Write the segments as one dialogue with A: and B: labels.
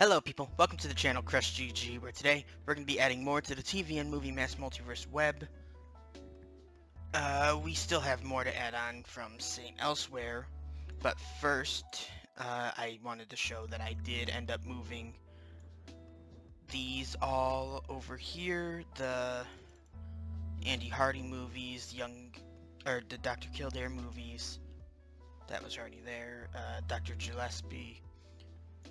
A: Hello people, welcome to the channel CrustG-G, where today we're going to be adding more to the TV and movie mass multiverse web. We still have more to add on from St. Elsewhere, but first, I wanted to show that I did end up moving these all over here, the Andy Hardy movies, the Dr. Kildare movies, that was already there, Dr. Gillespie,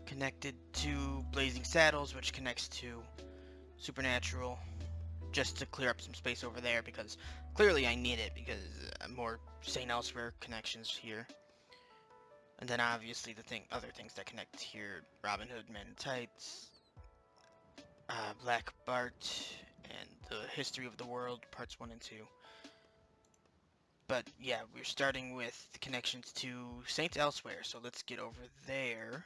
A: connected to Blazing Saddles, which connects to Supernatural, just to clear up some space over there, because clearly I need it, because more St. Elsewhere connections here. And then obviously other things that connect here, Robin Hood, Men in Tights, Black Bart, and the History of the World, parts 1 and 2. But yeah, we're starting with connections to St. Elsewhere, so let's get over there.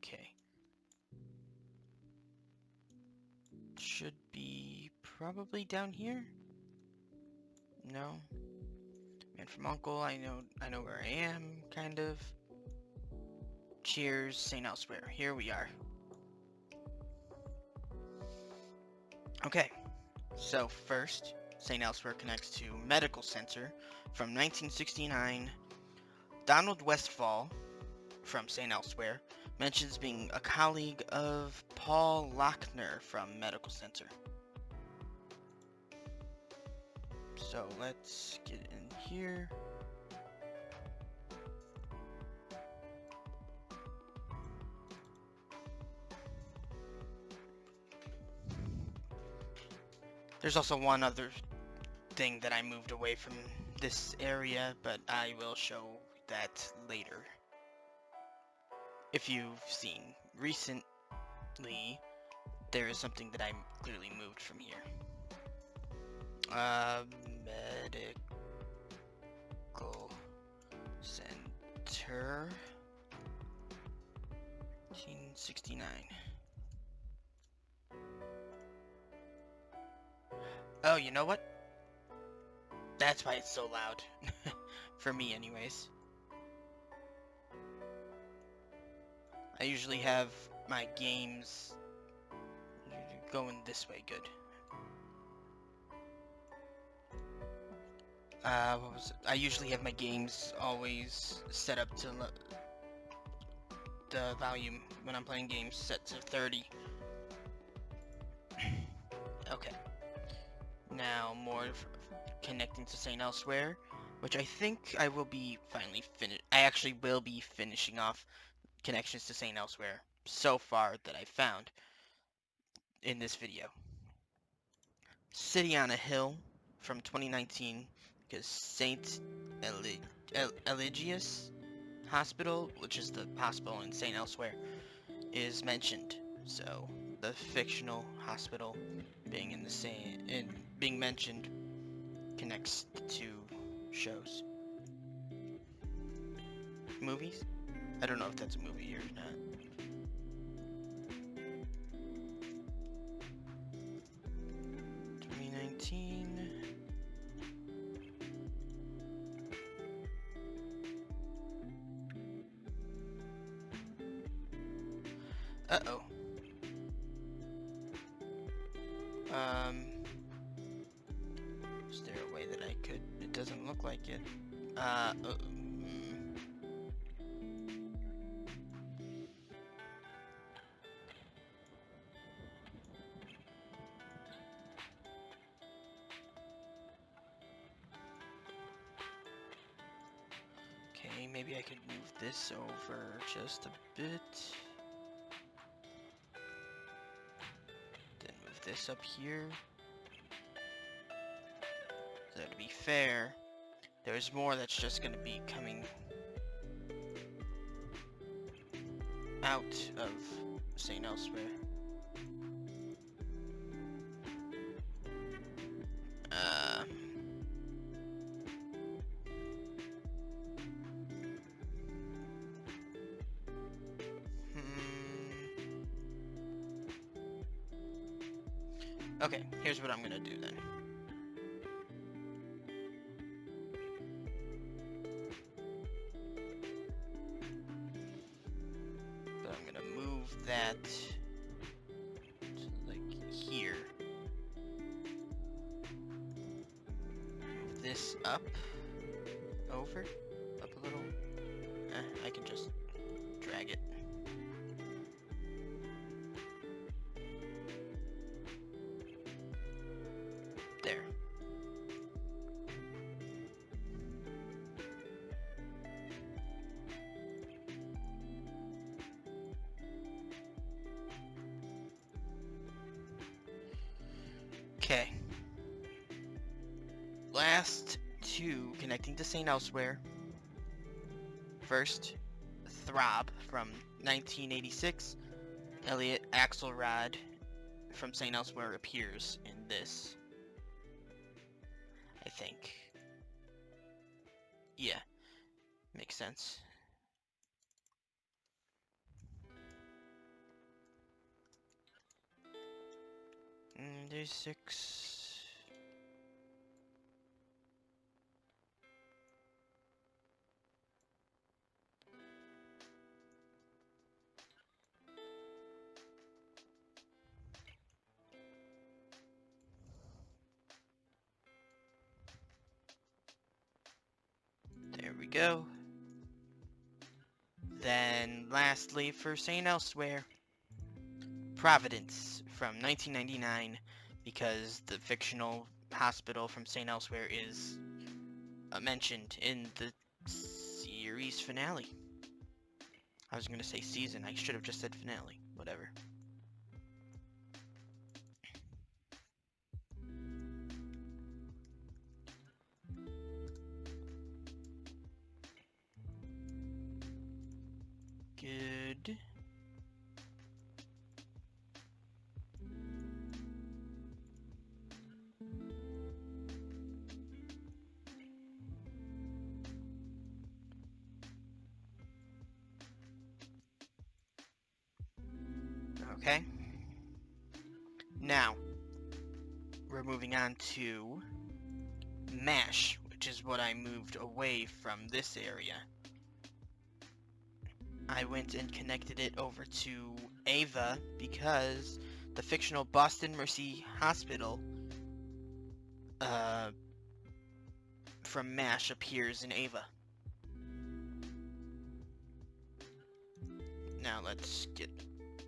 A: Okay. Should be probably down here? No? Man from Uncle, I know where I am, kind of. Cheers, St. Elsewhere. Here we are. Okay, so first, St. Elsewhere connects to Medical Center from 1969. Donald Westfall from St. Elsewhere mentions being a colleague of Paul Lochner from Medical Center. So let's get in here. There's also one other thing that I moved away from this area, but I will show that later. If you've seen recently, there is something that I clearly moved from here. Medical Center, 1969. Oh, you know what? That's why it's so loud. For me, anyways. I usually have my games going this way good. What was it? I usually have my games always set up to the volume when I'm playing games set to 30. Okay. Now more connecting to St. Elsewhere, which I think I will be I actually will be finishing off connections to St. Elsewhere so far that I found in this video. City on a Hill from 2019, because St. Eligius Hospital, which is the hospital in St. Elsewhere, is mentioned. So the fictional hospital being being mentioned connects to shows. Movies? I don't know if that's a movie or not. Uh-oh. Is there a way that I could? It doesn't look like it. Okay, maybe I could move this over just a bit. Then move this up here. So to be fair, there's more that's just going to be coming out of St. Elsewhere. Okay, here's what I'm gonna do then. that to, like here. Move this up, over, up a little. I can just drag it. There. Okay. Last two connecting to St. Elsewhere. First, Throb from 1986. Elliot Axelrod from St. Elsewhere appears in this. I think. Yeah, makes sense. There's 6. There we go. Then, lastly, for St. Elsewhere, Providence from 1999, because the fictional hospital from St. Elsewhere is mentioned in the series finale. I was going to say season. I should have just said finale. Whatever. Good. Okay. Now, we're moving on to MASH, which is what I moved away from this area. I went and connected it over to Ava because the fictional Boston Mercy Hospital from MASH appears in Ava. Now let's get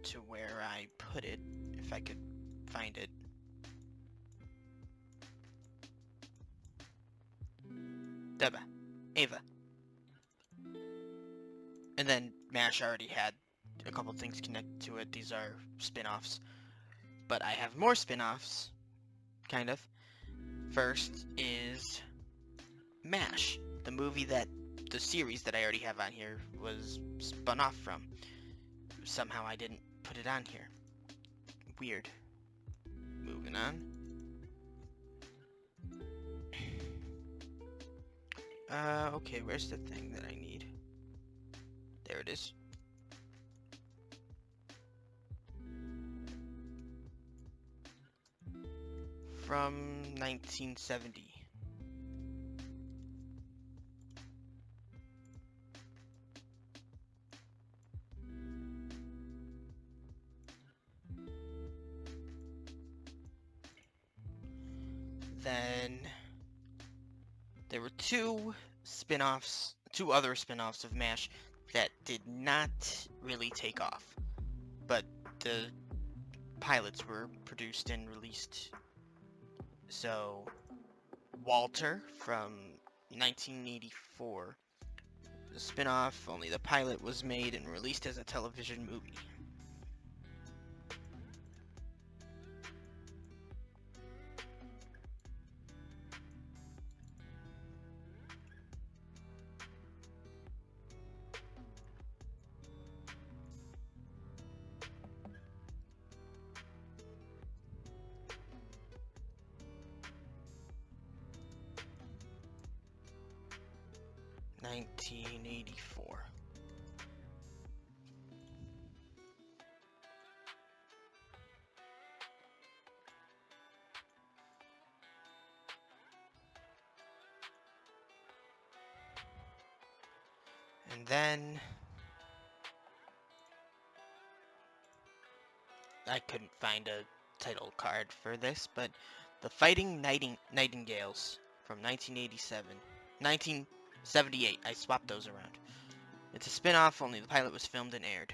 A: to where I put it, if I could find it. Deba. Ava. And then MASH already had a couple things connected to it. These are spin-offs. But I have more spin-offs, kind of. First is MASH, the movie that the series that I already have on here was spun off from. Somehow I didn't put it on here. Weird. Moving on. Okay, where's the thing that I need? There it is. From 1970. Then there were two other spin-offs of MASH that did not really take off. But the pilots were produced and released. So, Walter from 1984. The spin-off, only the pilot was made and released as a television movie. (1984). And then I couldn't find a title card for this, but The Fighting Nightingales from 1987. 1978, I swapped those around. It's a spin-off, only the pilot was filmed and aired.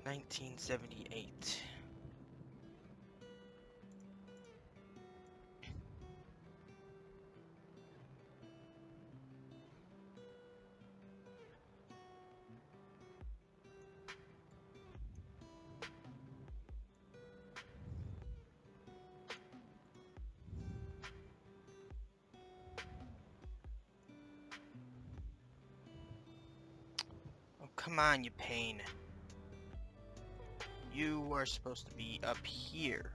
A: $1978. Oh, come on, you pain. You are supposed to be up here.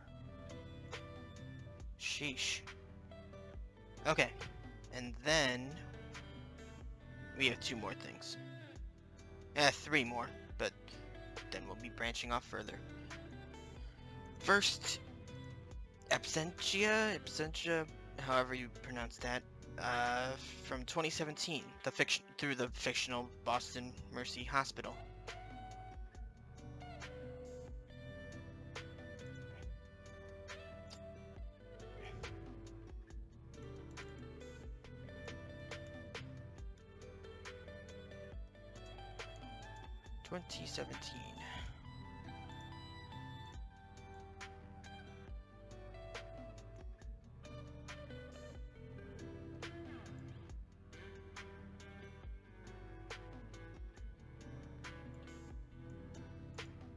A: Sheesh. Okay, and then we have 2 more things. 3 more, but then we'll be branching off further. First, Absentia, however you pronounce that, from 2017, through the fictional Boston Mercy Hospital. (2017).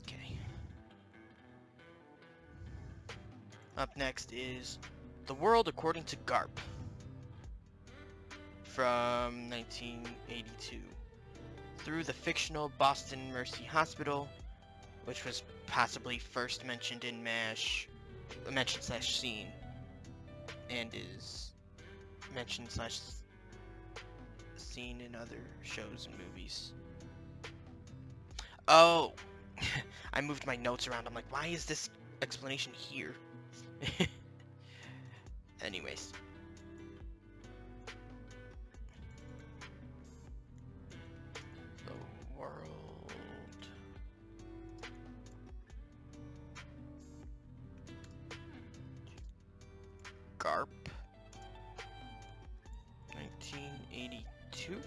A: Okay. Up next is The World According to Garp from 1982. Through the fictional Boston Mercy Hospital, which was possibly first mentioned in MASH, mentioned/seen, and is mentioned/seen in other shows and movies. Oh, I moved my notes around. I'm like, why is this explanation here? Anyways. The World Garp 1982.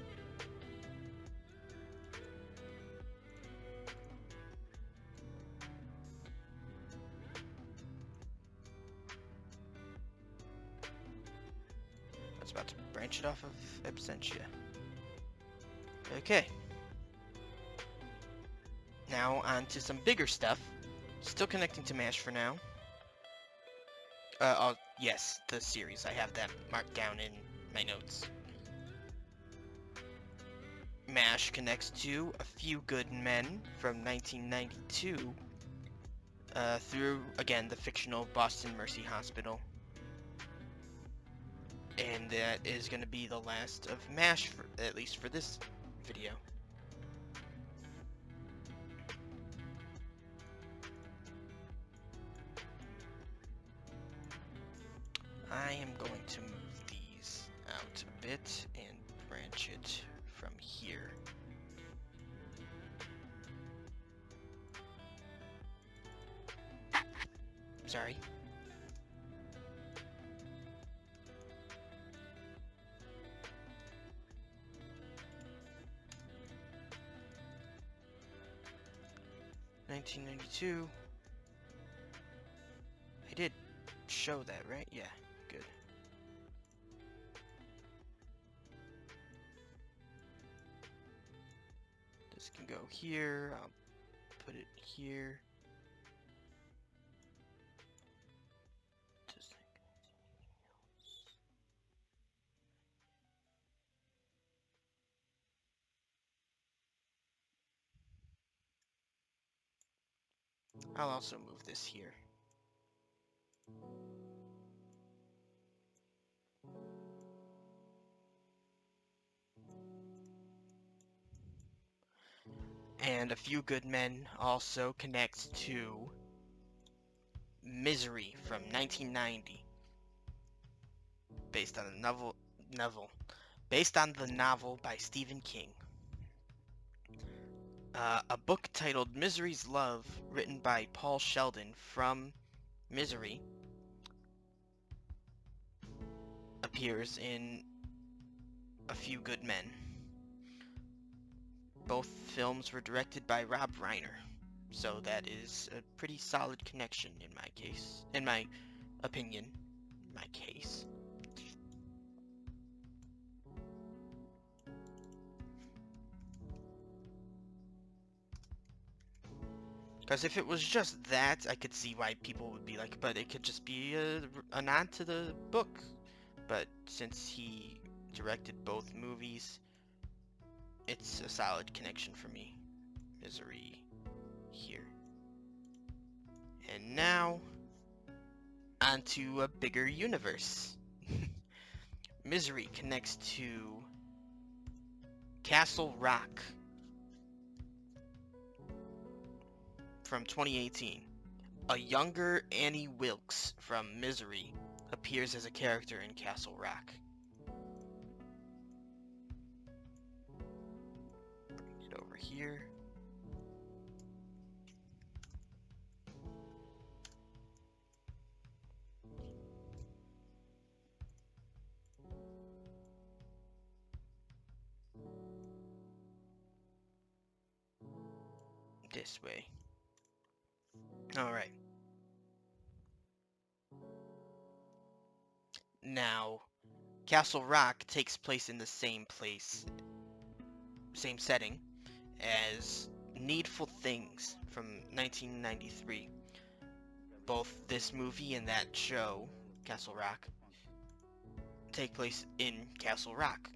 A: I was about to branch it off of Absentia. Okay. Now on to some bigger stuff. Still connecting to MASH for now. Oh, yes, the series. I have that marked down in my notes. MASH connects to A Few Good Men from 1992 through, again, the fictional Boston Mercy Hospital. And that is going to be the last of MASH, at least for this video. I am going to move these out a bit and branch it from here. Sorry. $1992. I did show that, right? Yeah, good. This can go here. I'll put it here. Just like I'll also move this here. And A Few Good Men also connects to Misery from 1990, based on the novel by Stephen King. A book titled Misery's Love, written by Paul Sheldon from Misery, appears in A Few Good Men. Both films were directed by Rob Reiner, so that is a pretty solid connection in my opinion, my case. Because if it was just that, I could see why people would be like, but it could just be a nod to the book. But since he directed both movies, it's a solid connection for me. Misery here. And now, onto a bigger universe. Misery connects to Castle Rock from 2018. A younger Annie Wilkes from Misery appears as a character in Castle Rock. Bring it over here. This way. Alright. Now, Castle Rock takes place in the same setting as Needful Things from 1993. Both this movie and that show, Castle Rock, take place in Castle Rock.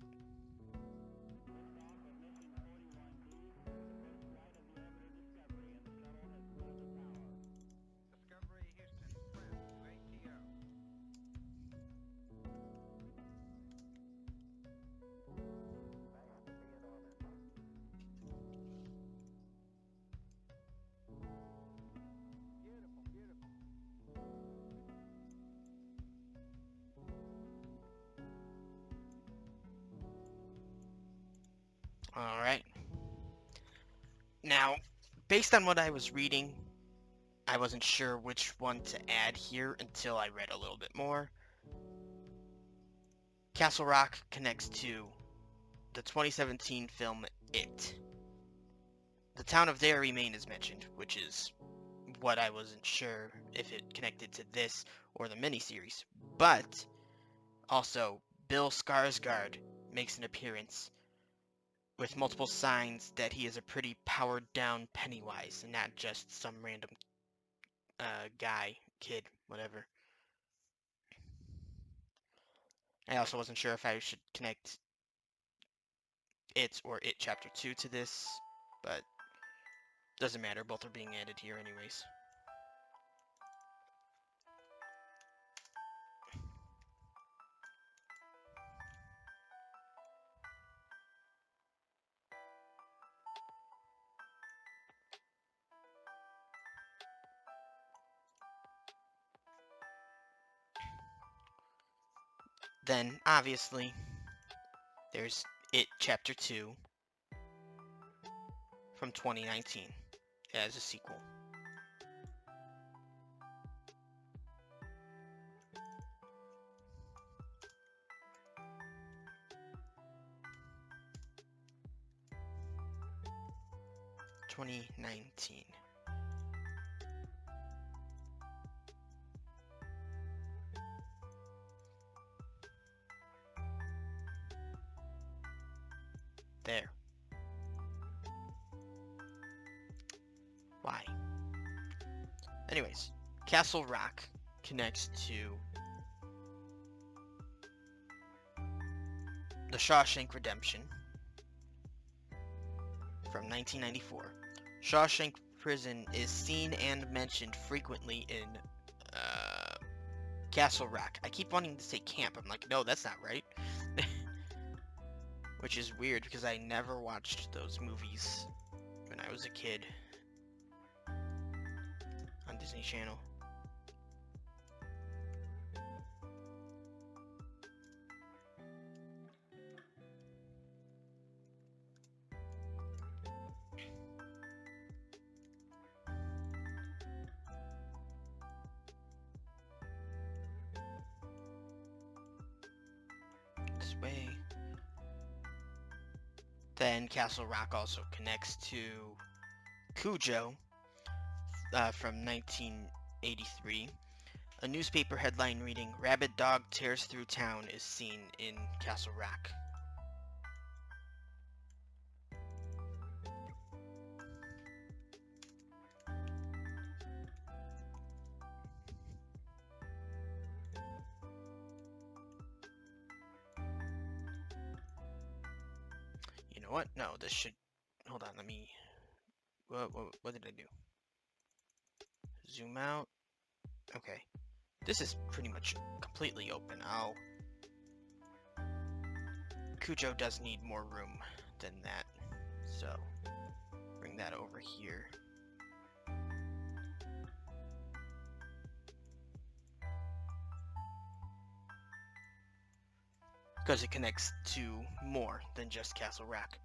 A: Alright. Now, based on what I was reading, I wasn't sure which one to add here until I read a little bit more. Castle Rock connects to the 2017 film It. The town of There Remain is mentioned, which is what I wasn't sure if it connected to this or the miniseries. But also, Bill Skarsgård makes an appearance with multiple signs that he is a pretty powered down Pennywise and not just some random guy, kid, whatever. I also wasn't sure if I should connect It or It Chapter 2 to this, but doesn't matter, both are being added here anyways. Then, obviously, there's It Chapter 2 from 2019 as a sequel. There. Why? Anyways, Castle Rock connects to The Shawshank Redemption from 1994. Shawshank Prison is seen and mentioned frequently in Castle Rock. I keep wanting to say camp. I'm like, no, that's not right. Which is weird because I never watched those movies when I was a kid on Disney Channel. this way. Then Castle Rock also connects to Cujo from 1983. A newspaper headline reading, "Rabid dog tears through town" is seen in Castle Rock. You know what? No, this should... Hold on, let me... What did I do? Zoom out. Okay. This is pretty much completely open. Cujo does need more room than that. So, bring that over here. Because it connects to more than just Castle Rock.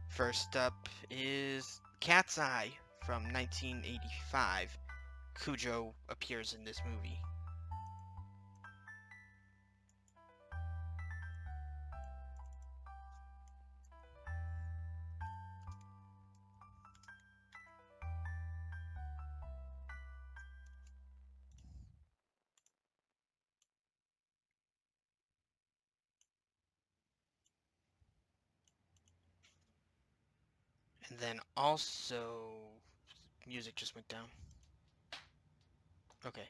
A: First up is Cat's Eye from 1985. Cujo appears in this movie. And then also... Music just went down. Okay.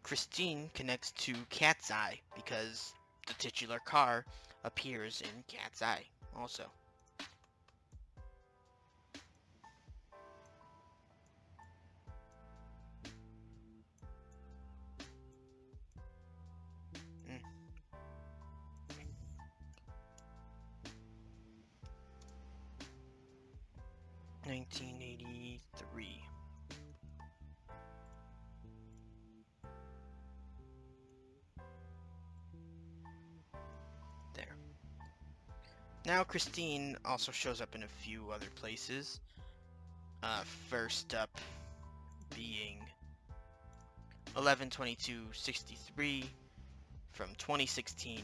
A: Christine connects to Cat's Eye because the titular car appears in Cat's Eye also. Mm. 1983. There. Now Christine also shows up in a few other places. First up being 11/22/63 from 2016.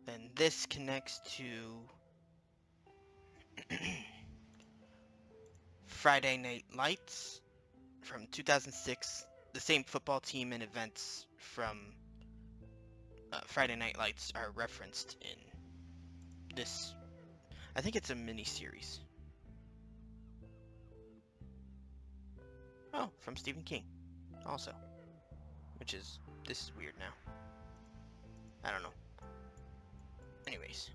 A: Then this connects to Friday Night Lights from 2006. The same football team and events from Friday Night Lights are referenced in this. I think it's a mini-series. Oh, from Stephen King also. Which is... This is weird now. I don't know. Anyways.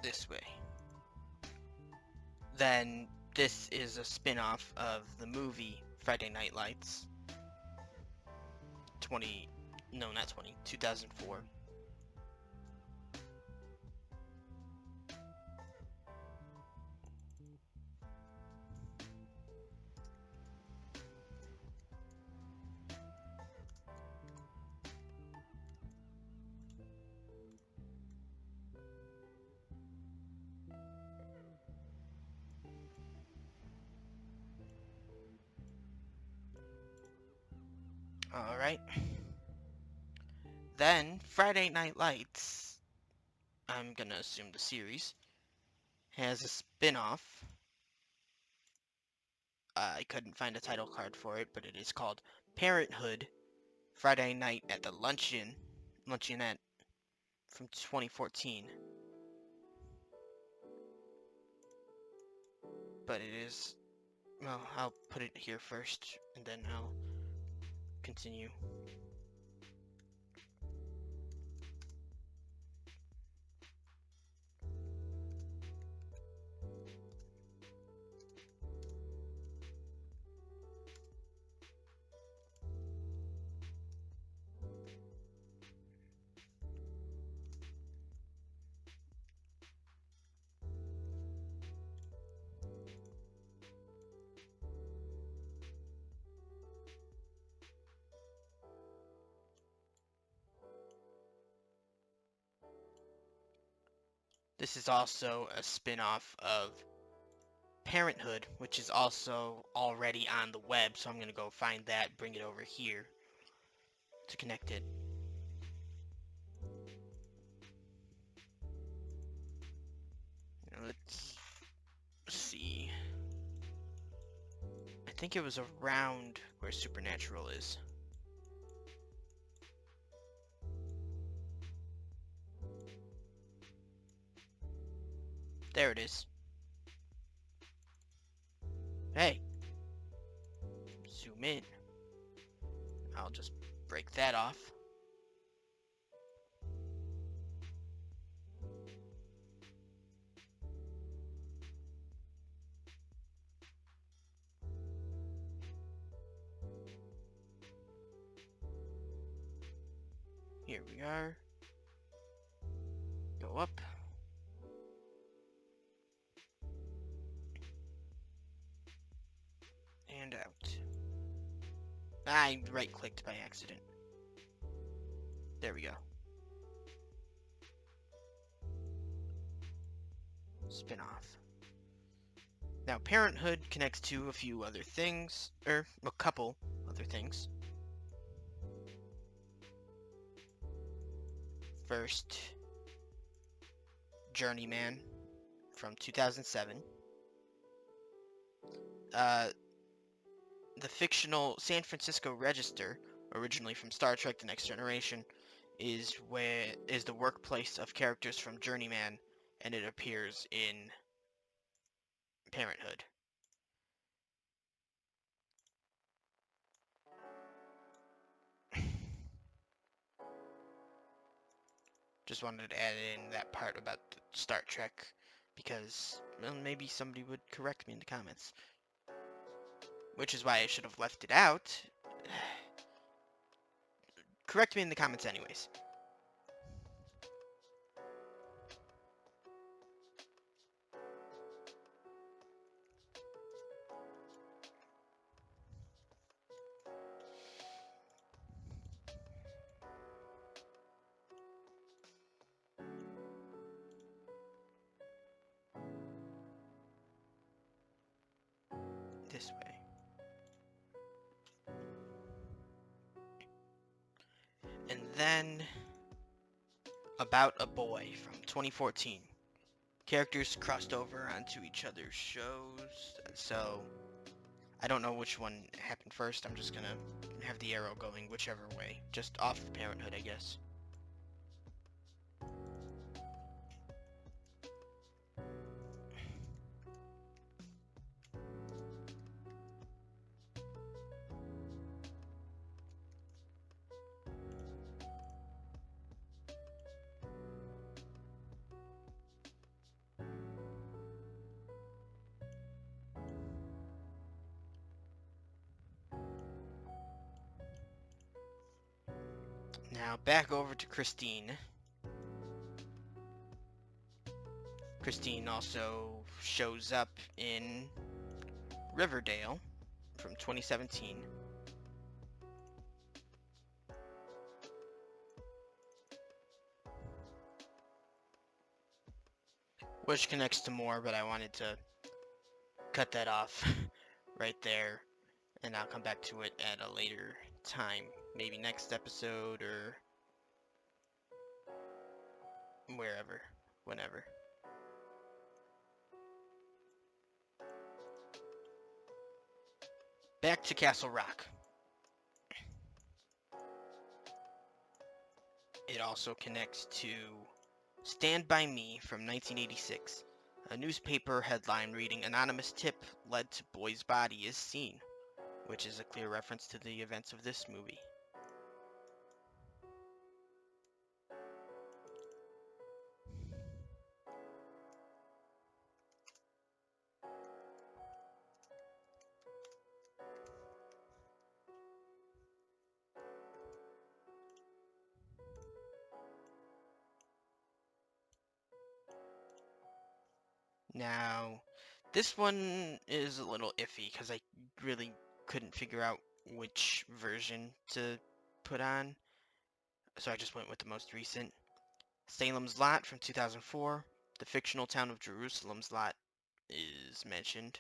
A: This way. Then this is a spin-off of the movie Friday Night Lights. 2004. Alright. Then, Friday Night Lights, I'm gonna assume the series, has a spin-off. I couldn't find a title card for it, but it is called Parenthood, Friday Night at the Luncheonette from 2014. but it is, well, I'll put it here first, and then I'll continue. This is also a spin-off of Parenthood, which is also already on the web, so I'm going to go find that, bring it over here to connect it. Let's see. I think it was around where Supernatural is. There it is. Hey, zoom in. I'll just break that off. Here we are. Go up. And out. I right-clicked by accident. There we go. Spin-off. Now, Parenthood connects to a few other things, or a couple other things. First, Journeyman from 2007. The fictional San Francisco Register, originally from Star Trek: The Next Generation, is the workplace of characters from Journeyman, and it appears in Parenthood. Just wanted to add in that part about Star Trek, because, well, maybe somebody would correct me in the comments. Which is why I should have left it out. Correct me in the comments anyways. This way. And then, About a Boy from 2014. Characters crossed over onto each other's shows, so I don't know which one happened first. I'm just gonna have the arrow going whichever way. Just off of Parenthood, I guess. Now back over to Christine. Christine also shows up in Riverdale from 2017. Which connects to more, but I wanted to cut that off right there, and I'll come back to it at a later time. Maybe next episode or wherever, whenever. Back to Castle Rock. It also connects to Stand By Me from 1986. A newspaper headline reading "Anonymous tip led to boy's body is seen," which is a clear reference to the events of this movie. Now, this one is a little iffy because I really couldn't figure out which version to put on, so I just went with the most recent. Salem's Lot from 2004. The fictional town of Jerusalem's Lot is mentioned.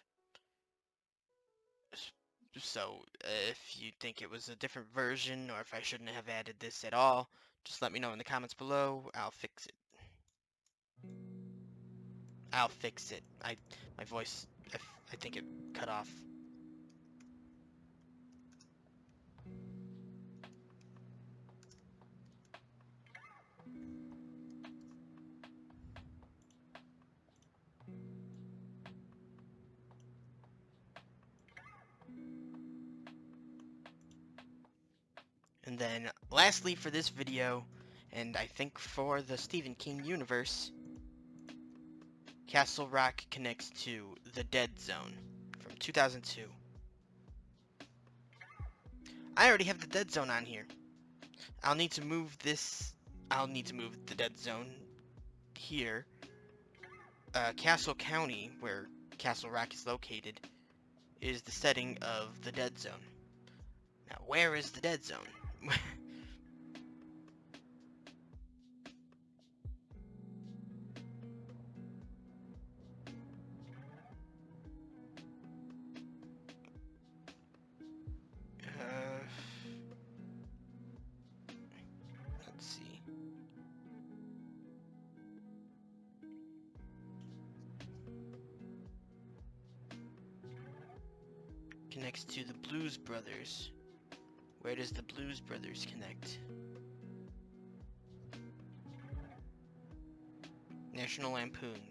A: So, if you think it was a different version, or if I shouldn't have added this at all, just let me know in the comments below. I'll fix it. I'll fix it. My voice, I think it cut off. And then, lastly for this video, and I think for the Stephen King universe, Castle Rock connects to The Dead Zone from 2002. I already have The Dead Zone on here. I'll need to move The Dead Zone here. Castle County, where Castle Rock is located, is the setting of the Dead Zone. Now, where is the Dead Zone? Let's see. Connects to the Blues Brothers. Where does the Blues Brothers connect? National Lampoon.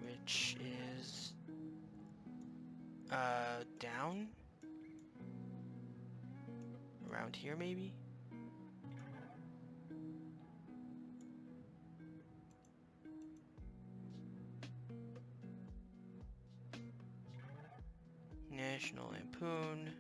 A: Which is down? Around here maybe? National Lampoon.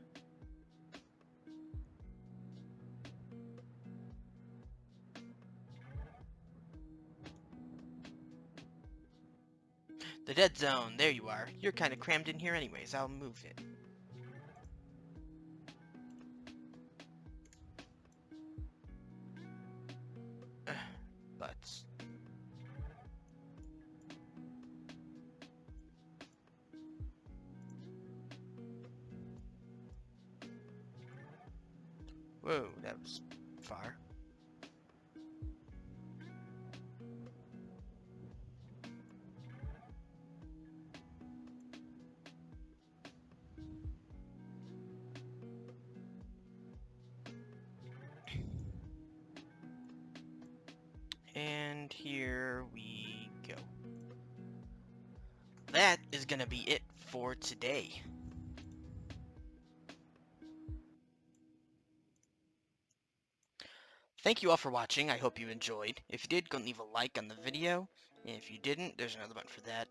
A: The Dead Zone, there you are. You're kind of crammed in here anyways, I'll move it. Butts. Whoa, that was far. And here we go. That is gonna be it for today. Thank you all for watching. I hope you enjoyed. If you did, go and leave a like on the video. And if you didn't, there's another button for that.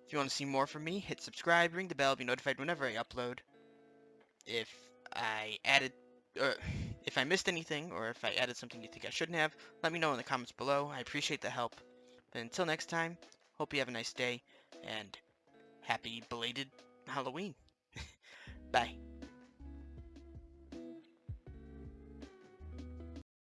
A: If you want to see more from me, hit subscribe, ring the bell, be notified whenever I upload. If I added, or if I missed anything, or if I added something you think I shouldn't have, let me know in the comments below. I appreciate the help. But until next time, hope you have a nice day, and happy belated Halloween. Bye.